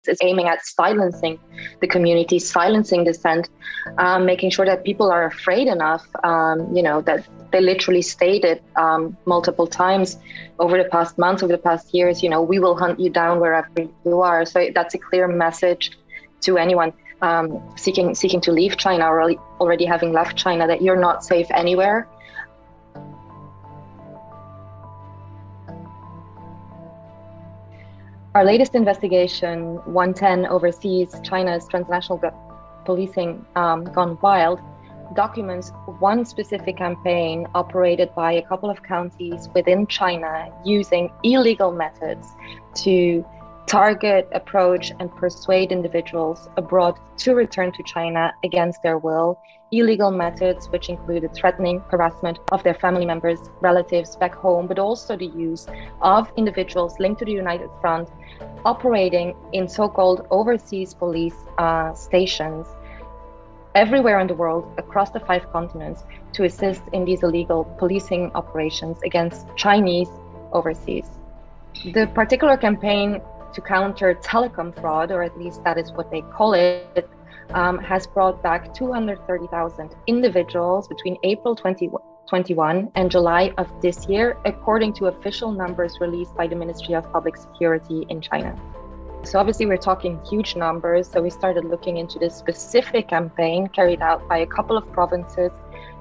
It's aiming at silencing the community, silencing dissent, making sure that people are afraid enough, that they literally stated multiple times over the past months, over the past years, we will hunt you down wherever you are. So that's a clear message to anyone seeking to leave China or already having left China, that you're not safe anywhere. Our latest investigation, 110 Overseas, China's Transnational Policing Gone Wild, documents one specific campaign operated by a couple of counties within China using illegal methods to target, approach, and persuade individuals abroad to return to China against their will. Illegal methods which included threatening, harassment of their family members, relatives back home, but also the use of individuals linked to the United Front operating in so-called overseas police stations everywhere in the world, across the 5 continents, to assist in these illegal policing operations against Chinese overseas. The particular campaign to counter telecom fraud, or at least that is what they call it, has brought back 230,000 individuals between April 2021 and July of this year, according to official numbers released by the Ministry of Public Security in China. So obviously we're talking huge numbers. So we started looking into this specific campaign carried out by a couple of provinces,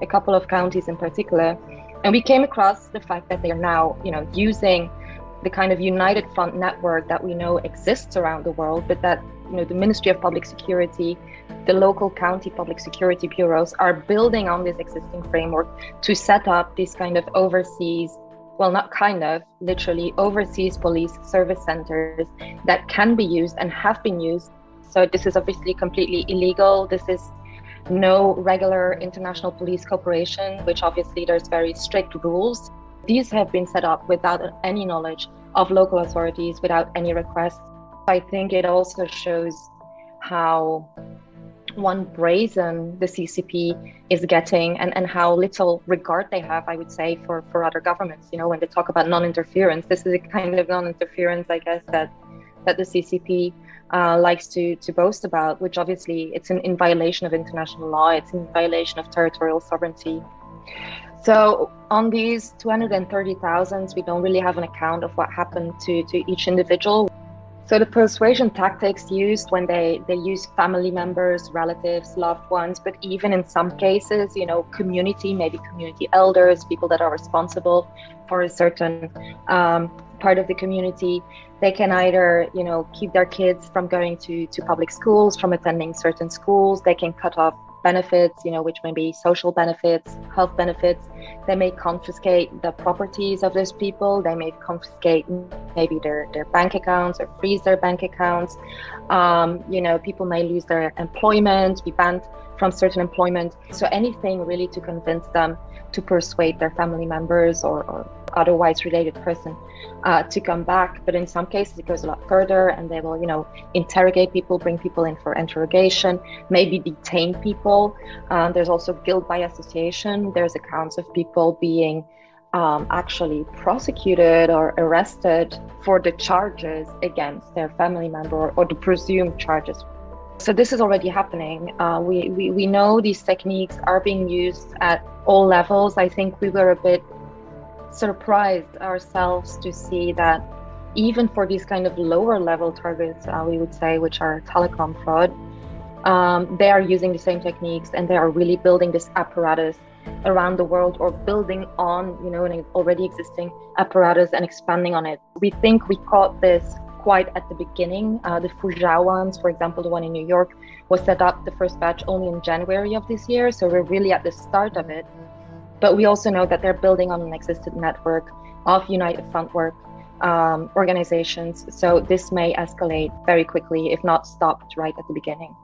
a couple of counties in particular. And we came across the fact that they are now, using the kind of United Front network that we know exists around the world, but that, the Ministry of Public Security, the local county public security bureaus are building on this existing framework to set up these kind of overseas, well, not kind of, literally overseas police service centers that can be used and have been used. So this is obviously completely illegal. This is no regular international police cooperation, which obviously there's very strict rules. These have been set up without any knowledge of local authorities, without any requests. I think it also shows how brazen the CCP is getting and how little regard they have, I would say, for other governments. When they talk about non-interference, this is a kind of non-interference, I guess, that the CCP likes to boast about, which obviously it's in violation of international law, it's in violation of territorial sovereignty. So on these 230,000, we don't really have an account of what happened to each individual. So the persuasion tactics used when they use family members, relatives, loved ones, but even in some cases, community, maybe community elders, people that are responsible for a certain part of the community, they can either, keep their kids from going to public schools, from attending certain schools. They can cut off benefits, which may be social benefits, health benefits. They may confiscate the properties of those people. They may confiscate maybe their bank accounts or freeze their bank accounts. People may lose their employment, be banned from certain employment. So anything really to convince them to persuade their family members or otherwise related person to come back. But in some cases it goes a lot further, and they will, interrogate people, bring people in for interrogation, maybe detain people. There's also guilt by association. There's accounts of people being actually prosecuted or arrested for the charges against their family member or the presumed charges. So this is already happening. We know these techniques are being used at all levels. I think we were a bit surprised ourselves to see that even for these kind of lower level targets, we would say, which are telecom fraud, they are using the same techniques, and they are really building this apparatus around the world, or building on, an already existing apparatus and expanding on it. We think we caught this quite at the beginning. The Fuzhou ones, for example, the one in New York, was set up, the first batch, only in January of this year. So we're really at the start of it. But we also know that they're building on an existing network of United Front work organizations. So this may escalate very quickly, if not stopped right at the beginning.